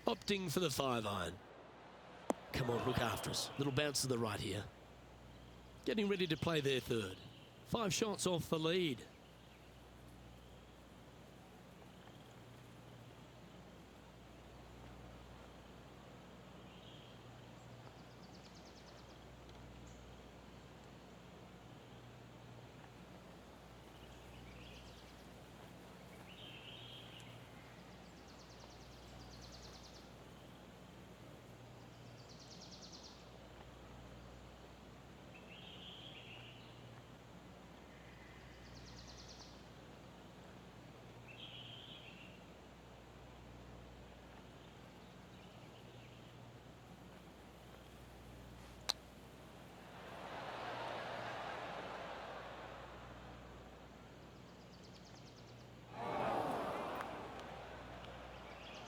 Opting for the 5-iron. Come on, look after us. Little bounce to the right here. Getting ready to play their third. 5 shots off the lead.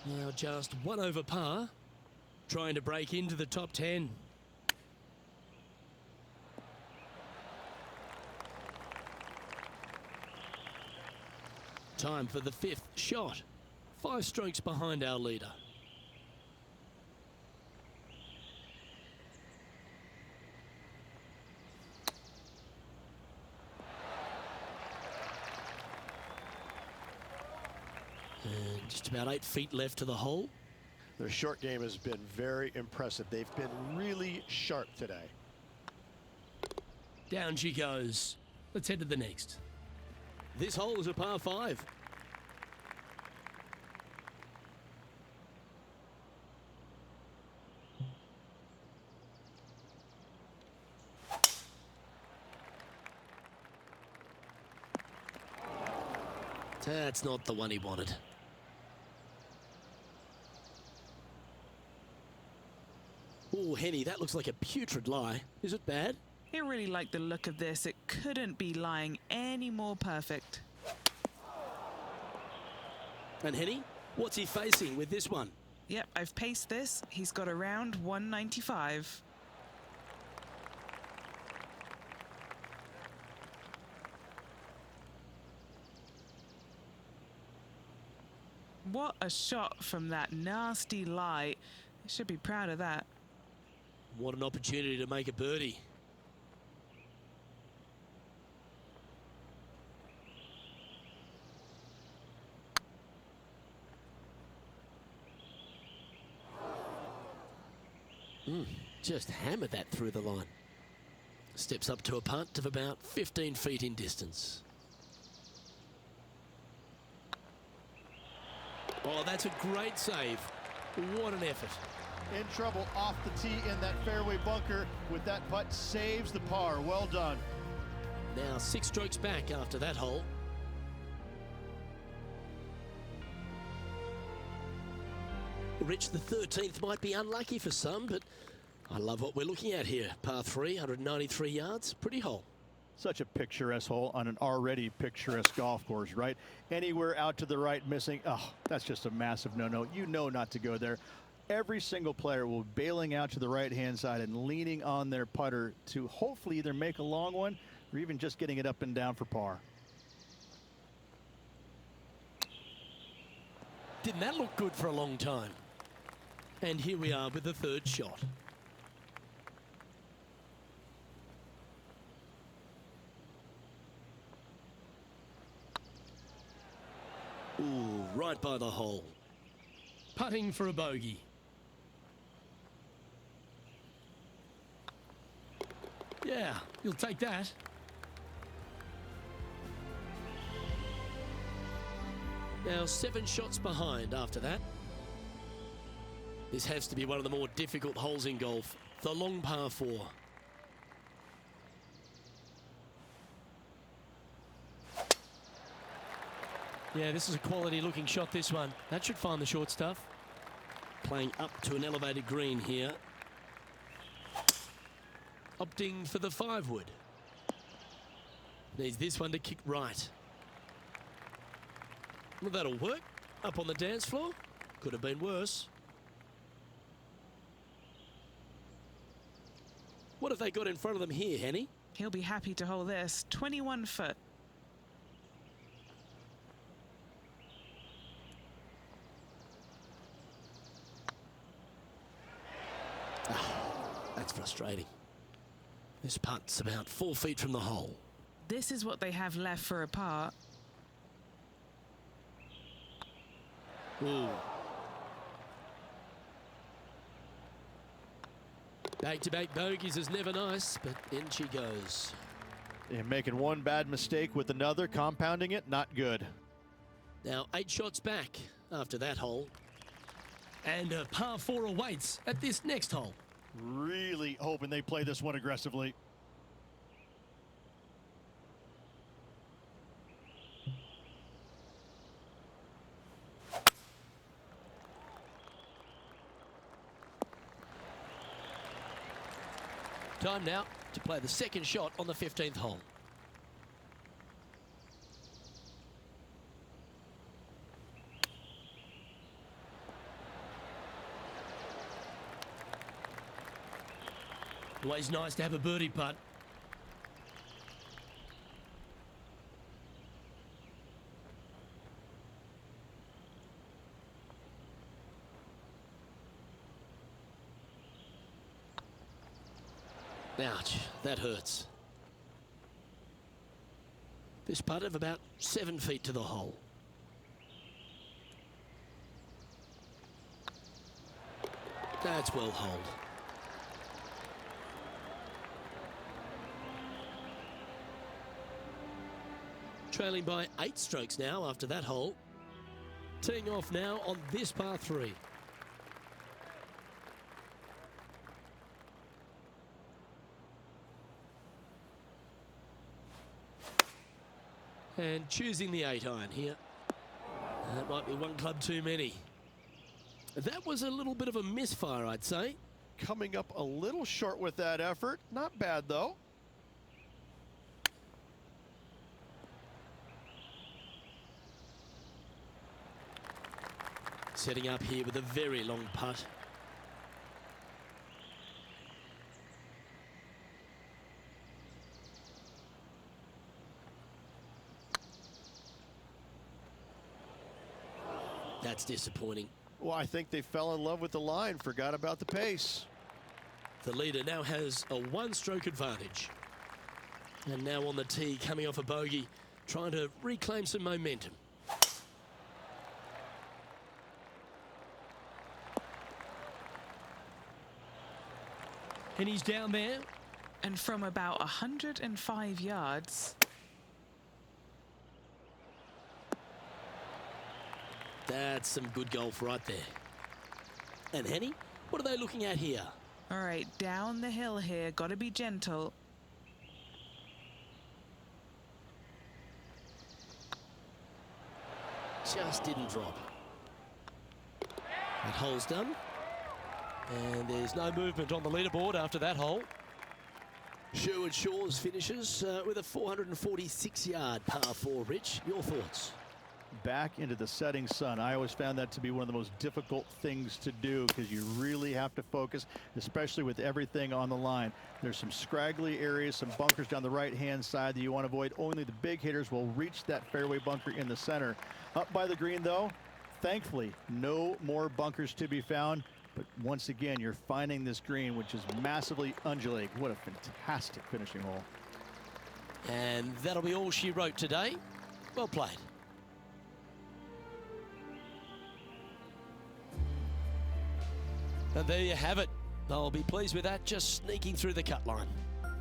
Now just 1 over par, trying to break into the top 10. Time for the 5th shot. 5 strokes behind our leader. And just about 8 feet left to the hole. Their short game has been very impressive. They've been really sharp today. Down she goes. Let's head to the next. This hole is a par 5. That's not the one he wanted. Oh, Henny, that looks like a putrid lie. Is it bad? I really like the look of this. It couldn't be lying any more perfect. And Henny, what's he facing with this one? Yep, I've paced this. He's got around 195. What a shot from that nasty lie. I should be proud of that. What an opportunity to make a birdie. Just hammered that through the line. Steps up to a putt of about 15 feet in distance. Oh, that's a great save. What an effort. In trouble off the tee in that fairway bunker with that putt, saves the par. Well done. Now 6 strokes back after that hole. Rich, the 13th might be unlucky for some, but I love what we're looking at here. Par 3, 193 yards, pretty hole. Such a picturesque hole on an already picturesque golf course, right? Anywhere out to the right missing, oh, that's just a massive no-no. You know not to go there. Every single player will be bailing out to the right-hand side and leaning on their putter to hopefully either make a long one or even just getting it up and down for par. Didn't that look good for a long time? And here we are with the 3rd shot. Ooh, right by the hole. Putting for a bogey. Yeah, you'll take that. Now 7 shots behind after that. This has to be one of the more difficult holes in golf. The long par 4. Yeah, this is a quality looking shot, this one. That should find the short stuff. Playing up to an elevated green here. Opting for the 5-wood. Needs this one to kick right. Well, that'll work. Up on the dance floor. Could have been worse. What have they got in front of them here, Henny? He'll be happy to hold this. 21 foot. That's frustrating. This putt's about 4 feet from the hole. This is what they have left for a par. Ooh. Back-to-back bogeys is never nice, but in she goes. And making one bad mistake with another, compounding it, not good. Now 8 shots back after that hole. And a par 4 awaits at this next hole. Really hoping they play this one aggressively. Time now to play the second shot on the 15th hole. Always nice to have a birdie putt. Ouch, that hurts. This putt of about 7 feet to the hole. That's well holed. Trailing by 8 strokes now after that hole. Teeing off now on this par 3. And choosing the 8-iron here. That might be one club too many. That was a little bit of a misfire, I'd say. Coming up a little short with that effort. Not bad, though. Setting up here with a very long putt. That's disappointing. Well, I think they fell in love with the line, forgot about the pace. The leader now has a 1-stroke advantage. And now on the tee, coming off a bogey, trying to reclaim some momentum. And he's down there. And from about 105 yards. That's some good golf right there. And Henny, what are they looking at here? All right, down the hill here. Got to be gentle. Just didn't drop. That hole's done. And there's no movement on the leaderboard after that hole. Sherwood Shores finishes with a 446-yard par 4. Rich, your thoughts? Back into the setting sun. I always found that to be one of the most difficult things to do because you really have to focus, especially with everything on the line. There's some scraggly areas, some bunkers down the right-hand side that you want to avoid. Only the big hitters will reach that fairway bunker in the center. Up by the green, though, thankfully, no more bunkers to be found. But once again, you're finding this green, which is massively undulating. What a fantastic finishing hole. And that'll be all she wrote today. Well played. And there you have it. I'll be pleased with that, just sneaking through the cut line.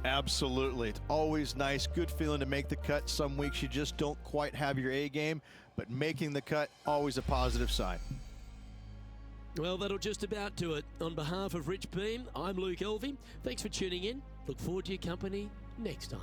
Absolutely. It's always nice, good feeling to make the cut. Some weeks you just don't quite have your A game, but making the cut, always a positive sign. Well, that'll just about do it. On behalf of Rich Beam, I'm Luke Elvey. Thanks for tuning in. Look forward to your company next time.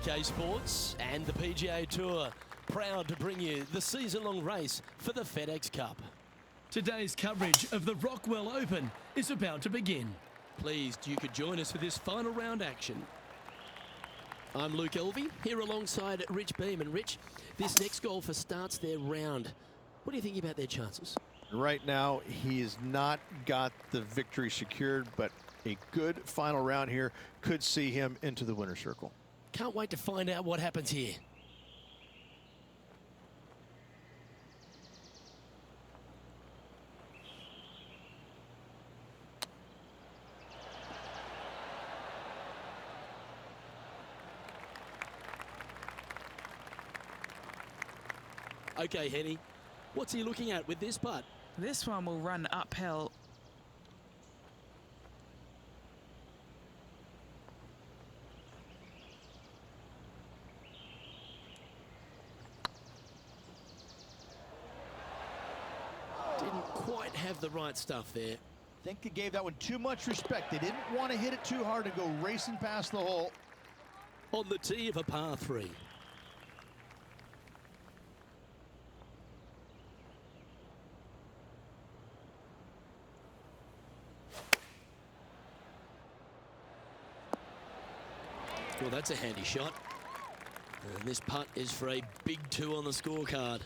Pga Sports and the PGA Tour proud to bring you the season-long race for the FedEx Cup. Today's coverage of the Rockwell Open is about to begin. Pleased you could join us for this final round action. I'm Luke Elvey, here alongside Rich Beam. And Rich, this next golfer starts their round. What do you think about their chances? Right now, he has not got the victory secured, but a good final round here could see him into the winner's circle. Can't wait to find out what happens here. Okay, Henny, what's he looking at with this putt? This one will run uphill. Didn't quite have the right stuff there. I think he gave that one too much respect. They didn't want to hit it too hard and go racing past the hole. On the tee of a par 3. Well, that's a handy shot. And this putt is for a big 2 on the scorecard.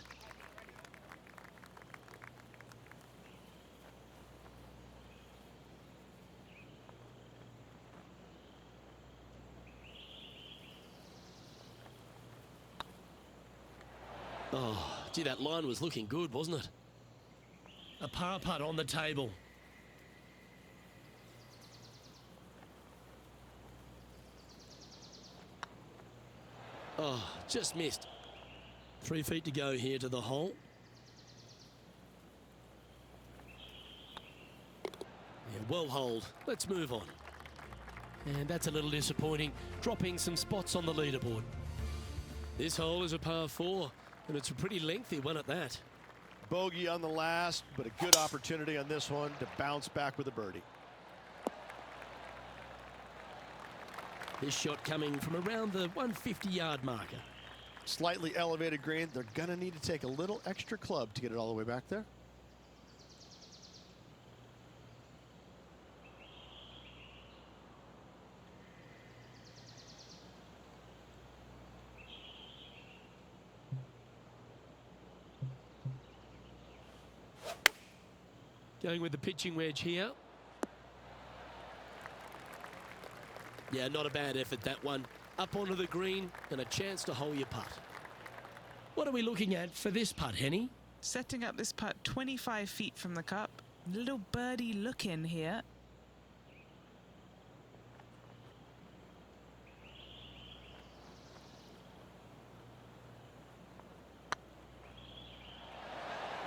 Oh, gee, that line was looking good, wasn't it? A par putt on the table. Oh, just missed. 3 feet to go here to the hole. Yeah, well holed. Let's move on. And that's a little disappointing, dropping some spots on the leaderboard. This hole is a par 4, and it's a pretty lengthy one at that. Bogey on the last, but a good opportunity on this one to bounce back with a birdie. This shot coming from around the 150-yard marker. Slightly elevated green. They're going to need to take a little extra club to get it all the way back there. Going with the pitching wedge here. Yeah, not a bad effort, that one. Up onto the green and a chance to hole your putt. What are we looking at for this putt, Henny? Setting up this putt 25 feet from the cup. Little birdie look in here.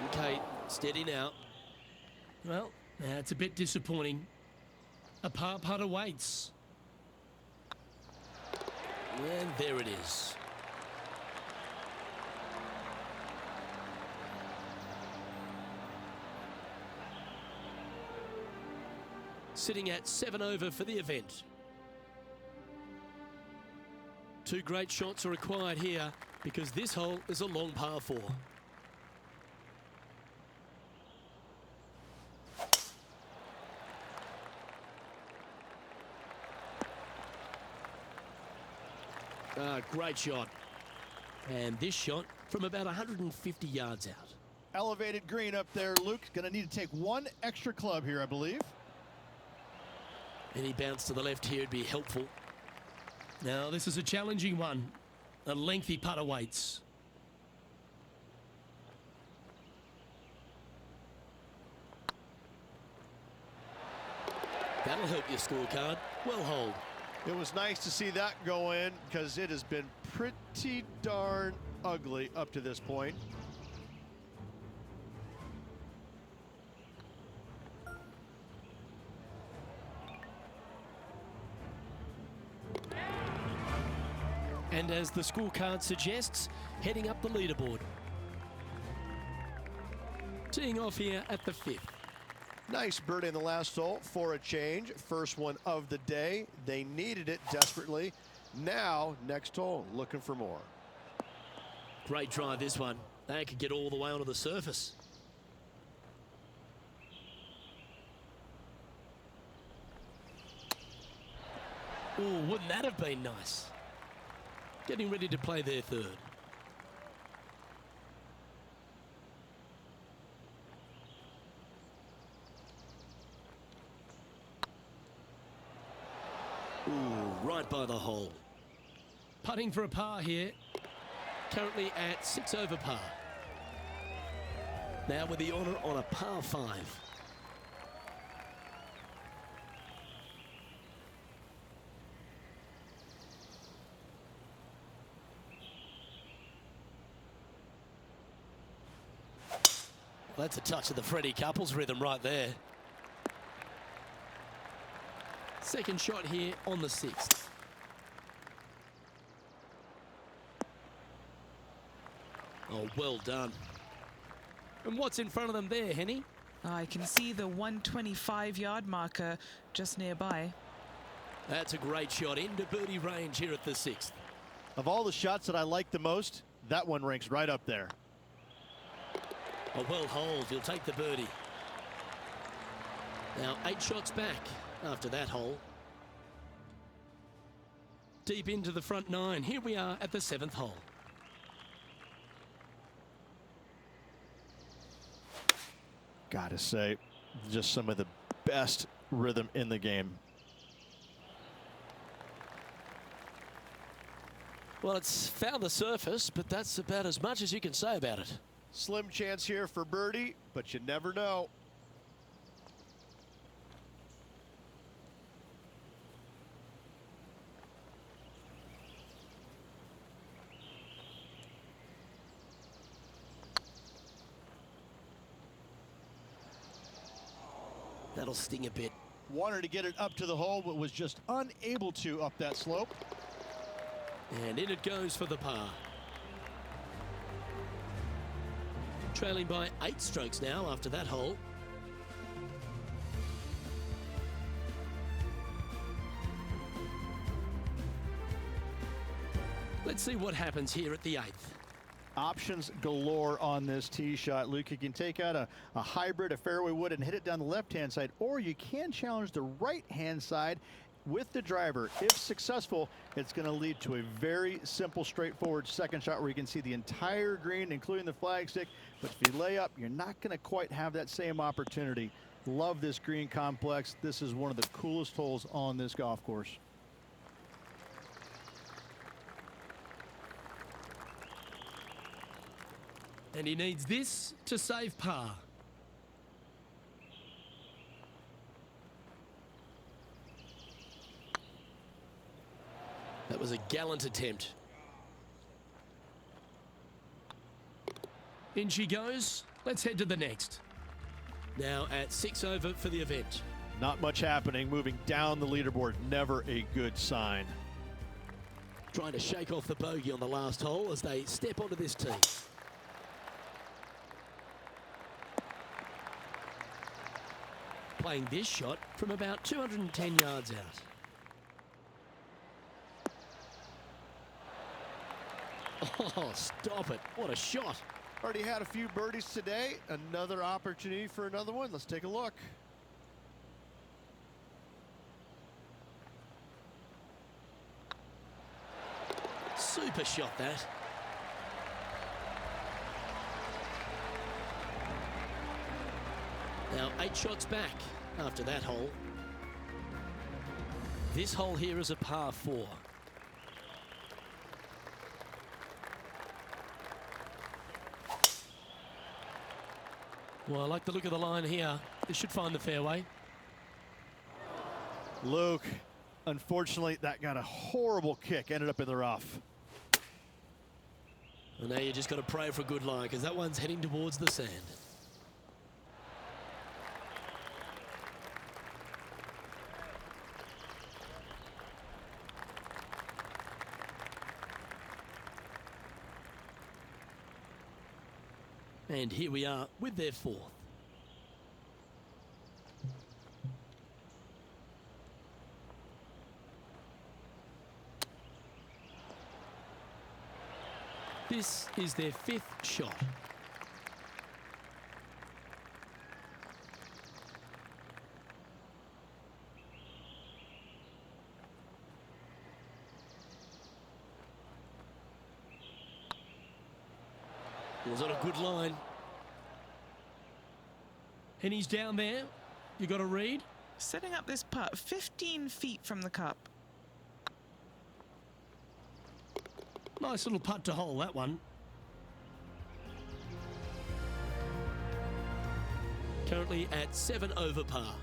Okay, steady now. Well, that's a bit disappointing. A par putt awaits. And there it is. Sitting at 7 over for the event. 2 great shots are required here because this hole is a long par 4. Great shot. And this shot from about 150 yards out. Elevated green up there. Luke going to need to take 1 extra club here, I believe. Any bounce to the left here would be helpful. Now, this is a challenging one. A lengthy putt awaits. That'll help your scorecard. Well holed. It was nice to see that go in because it has been pretty darn ugly up to this point. And as the scorecard suggests, heading up the leaderboard. Teeing off here at the 5th. Nice birdie in the last hole for a change. First one of the day. They needed it desperately. Now, next hole, looking for more. Great drive, this one. They could get all the way onto the surface. Oh, wouldn't that have been nice? Getting ready to play their third. Ooh, right by the hole. Putting for a par here. Currently at 6 over par. Now with the honour on a par 5. That's a touch of the Freddie Couples rhythm right there. Second shot here on the 6th. Oh, well done. And what's in front of them there, Henny? I can see the 125-yard marker just nearby. That's a great shot into birdie range here at the 6th. Of all the shots that I like the most, that one ranks right up there. A well holed, he'll take the birdie. Now 8 shots back after that hole. Deep into the front 9. Here we are at the 7th hole. Gotta say, just some of the best rhythm in the game. Well, it's found the surface, but that's about as much as you can say about it. Slim chance here for birdie, but you never know. That'll sting a bit. Wanted to get it up to the hole, but was just unable to up that slope. And in it goes for the par. Trailing by 8 strokes now after that hole. Let's see what happens here at the 8th. Options galore on this tee shot, Luke. You can take out a hybrid, a fairway wood, and hit it down the left-hand side, or you can challenge the right-hand side with the driver. If successful, it's going to lead to a very simple, straightforward second shot where you can see the entire green, including the flagstick. But if you lay up, you're not going to quite have that same opportunity. Love this green complex. This is one of the coolest holes on this golf course. And he needs this to save par. That was a gallant attempt. In she goes. Let's head to the next. Now at 6 over for the event. Not much happening. Moving down the leaderboard, never a good sign. Trying to shake off the bogey on the last hole as they step onto this tee. Playing this shot from about 210 yards out. Oh, stop it. What a shot. Already had a few birdies today. Another opportunity for another one. Let's take a look. Super shot, that. Now 8 shots back after that hole. This hole here is a par 4. Well, I like the look of the line here. This should find the fairway. Luke, unfortunately, that got a horrible kick. Ended up in the rough. And now you just got to pray for a good lie, because that one's heading towards the sand. And here we are with their 4th. This is their 5th shot. Was on a good line. And he's down there. You got to read. Setting up this putt 15 feet from the cup. Nice little putt to hole, that one. Currently at 7 over par.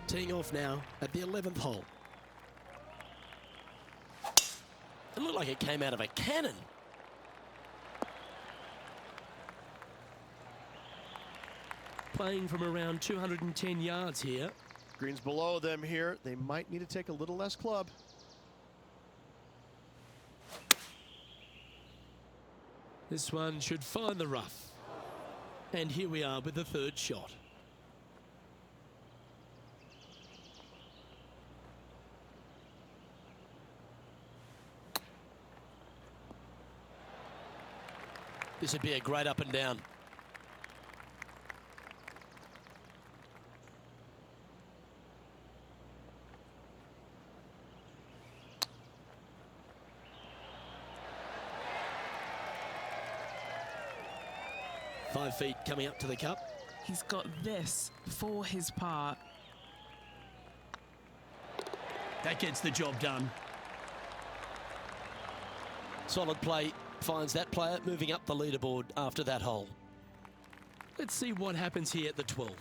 Teeing off now at the 11th hole. It looked like it came out of a cannon. Playing from around 210 yards here. Greens below them here. They might need to take a little less club. This one should find the rough. And here we are with the third shot. This would be a great up and down. Five feet coming up to the cup. He's got this for his par. That gets the job done. Solid play finds that player moving up the leaderboard after that hole. Let's see what happens here at the 12th.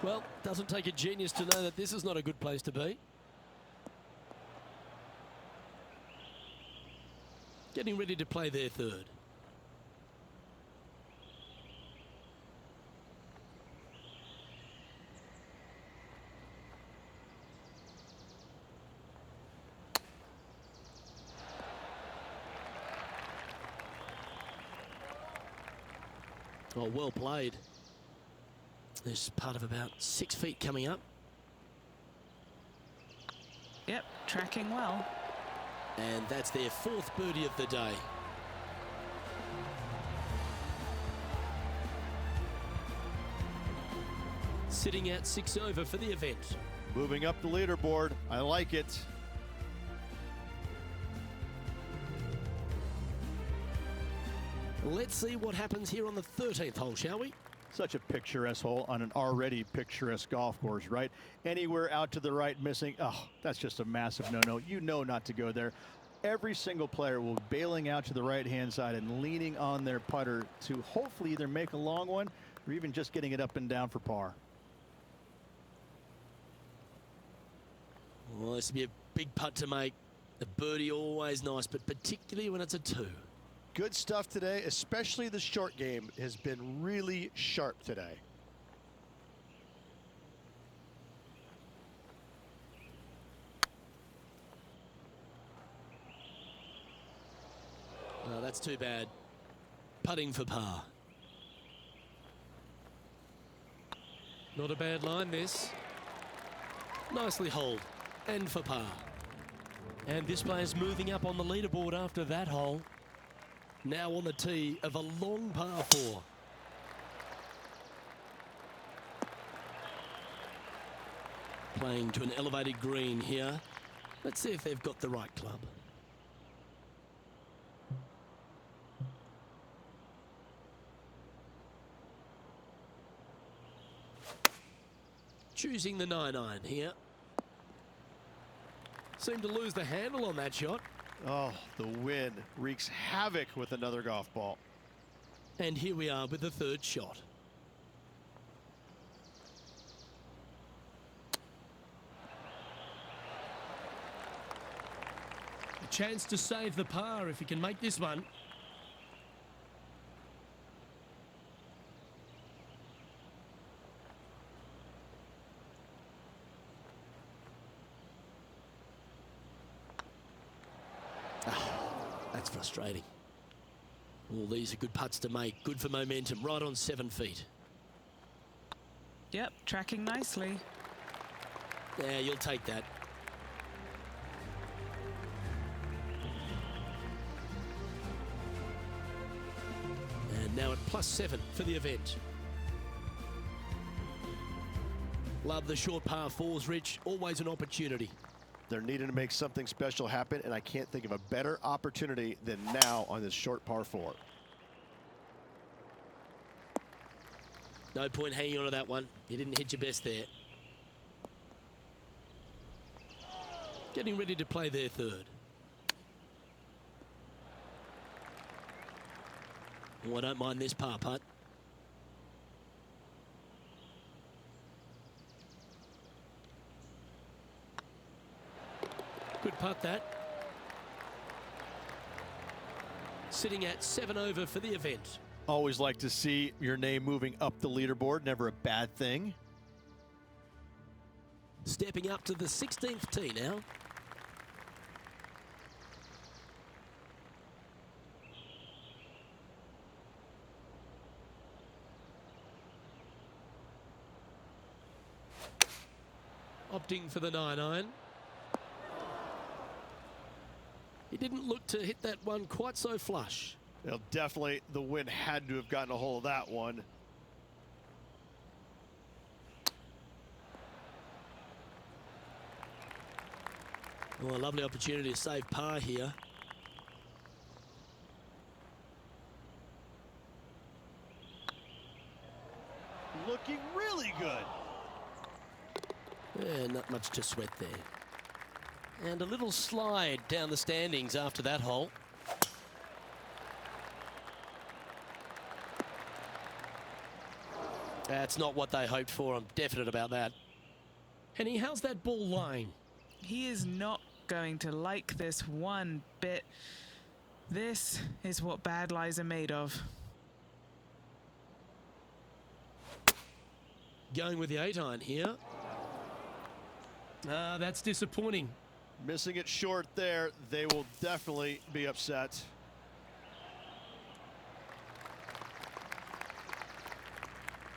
Well, doesn't take a genius to know that this is not a good place to be. Getting ready to play their third. Oh, well played. There's part of about 6 feet coming up. Yep, tracking well. And that's their fourth birdie of the day. Sitting at 6 over for the event. Moving up the leaderboard. I like it. Let's see what happens here on the 13th hole, shall we? Such a picturesque hole on an already picturesque golf course, right? Anywhere out to the right missing, oh, that's just a massive no-no. You know not to go there. Every single player will be bailing out to the right-hand side and leaning on their putter to hopefully either make a long one or even just getting it up and down for par. Well, this would be a big putt to make. A birdie always nice, but particularly when it's a 2. Good stuff today, especially the short game has been really sharp today. No, that's too bad. Putting for par. Not a bad line, this. Nicely holed. And for par. And this player's moving up on the leaderboard after that hole. Now on the tee of a long par 4. Playing to an elevated green here. Let's see if they've got the right club. Choosing the 9-iron here. Seemed to lose the handle on that shot. Oh, the wind wreaks havoc with another golf ball. And here we are with the third shot. A chance to save the par if he can make this one. That's frustrating. All these are good putts to make. Good for momentum. Right on 7 feet. Yep, tracking nicely. Yeah, you'll take that. And now at +7 for the event. Love the short par fours, Rich. Always an opportunity. They're needing to make something special happen, and I can't think of a better opportunity than now on this short par 4. No point hanging on to that one. You didn't hit your best there. Getting ready to play their third. Oh, I don't mind this par putt. Good putt that. Sitting at 7 over for the event. Always like to see your name moving up the leaderboard. Never a bad thing. Stepping up to the 16th tee now. Opting for the 9-iron. He didn't look to hit that one quite so flush. Well, definitely the wind had to have gotten a hold of that one. Oh, a lovely opportunity to save par here. Looking really good. Yeah, not much to sweat there. And a little slide down the standings after that hole. That's not what they hoped for. I'm definite about that. Henny, how's that ball lying? He is not going to like this one bit. This is what bad lies are made of. Going with the 8-iron here. That's disappointing. Missing it short there. They will definitely be upset.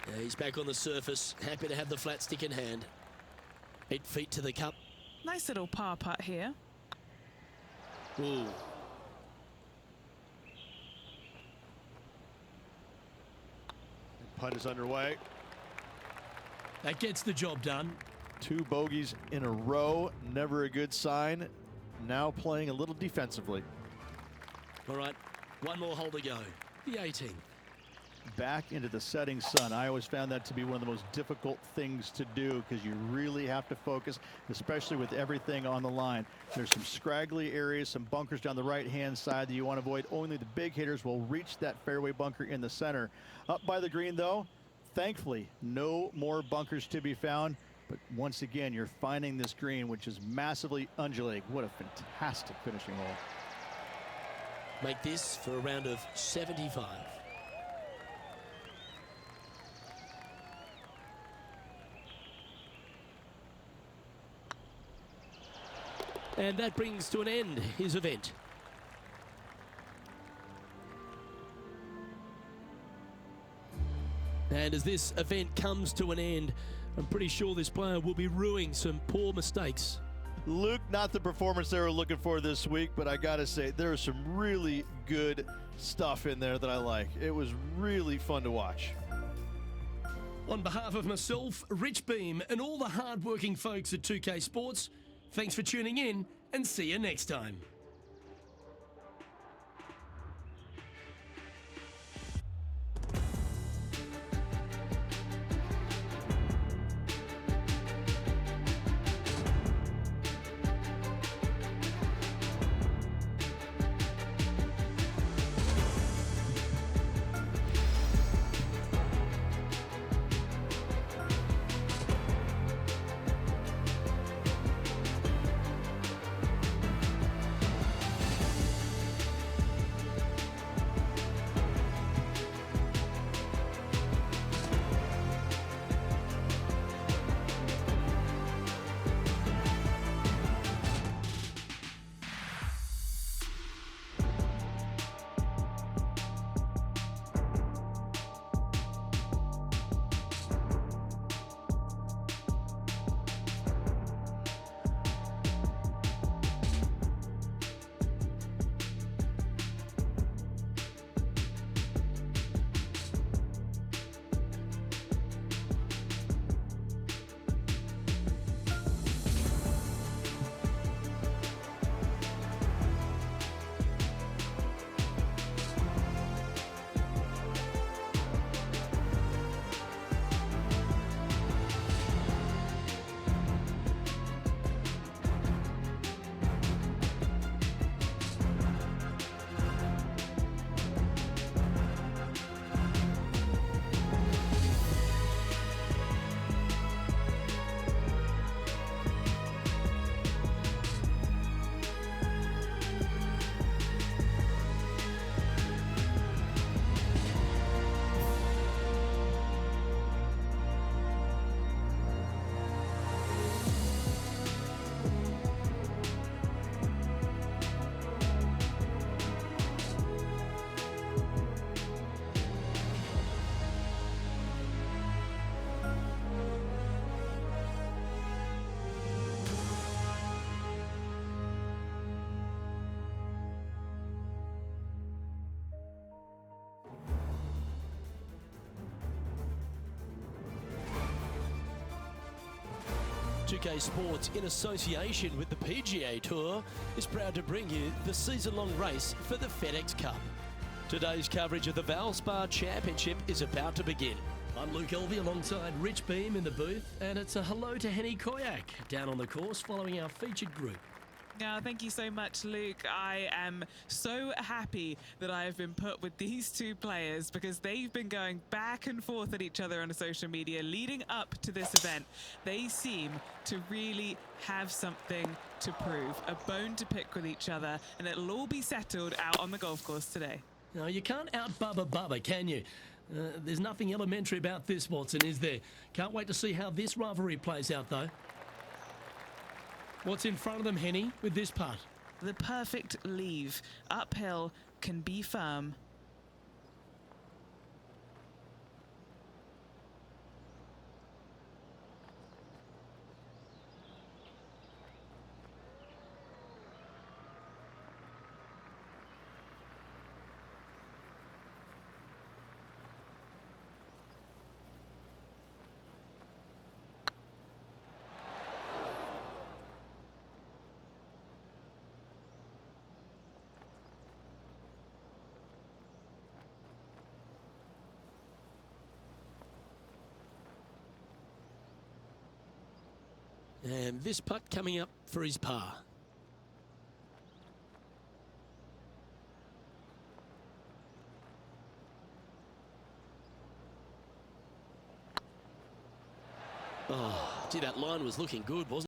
Yeah, he's back on the surface. Happy to have the flat stick in hand. 8 feet to the cup. Nice little par putt here. Ooh. Putt is underway. That gets the job done. 2 bogeys in a row. Never a good sign. Now playing a little defensively. All right, one more hole to go. The 18th. Back into the setting sun. I always found that to be one of the most difficult things to do because you really have to focus, especially with everything on the line. There's some scraggly areas, some bunkers down the right-hand side that you want to avoid. Only the big hitters will reach that fairway bunker in the center. Up by the green, though, thankfully, no more bunkers to be found. But once again, you're finding this green, which is massively undulating. What a fantastic finishing hole. Make this for a round of 75. And that brings to an end his event. And as this event comes to an end, I'm pretty sure this player will be ruining some poor mistakes. Luke, not the performance they were looking for this week, but I gotta say, there is some really good stuff in there that I like. It was really fun to watch. On behalf of myself, Rich Beam, and all the hard-working folks at 2K Sports, thanks for tuning in, and see you next time. 2K Sports, in association with the Pga Tour, is proud to bring you the season-long race for the FedEx Cup. Today's coverage of the Valspar Championship is about to begin. I'm Luke Elvey alongside Rich Beam in the booth, and it's a hello to Henny Koyak down on the course following our featured group. Now, thank you so much, Luke. I am so happy that I have been put with these two players because they've been going back and forth at each other on social media leading up to this event. They seem to really have something to prove, a bone to pick with each other, and it'll all be settled out on the golf course today. Now, you can't out-Bubba Bubba, can you? There's nothing elementary about this, Watson, is there? Can't wait to see how this rivalry plays out, though. What's in front of them, Henny, with this putt? The perfect leave. Uphill, can be firm. And this putt coming up for his par. Oh, gee, that line was looking good, wasn't it?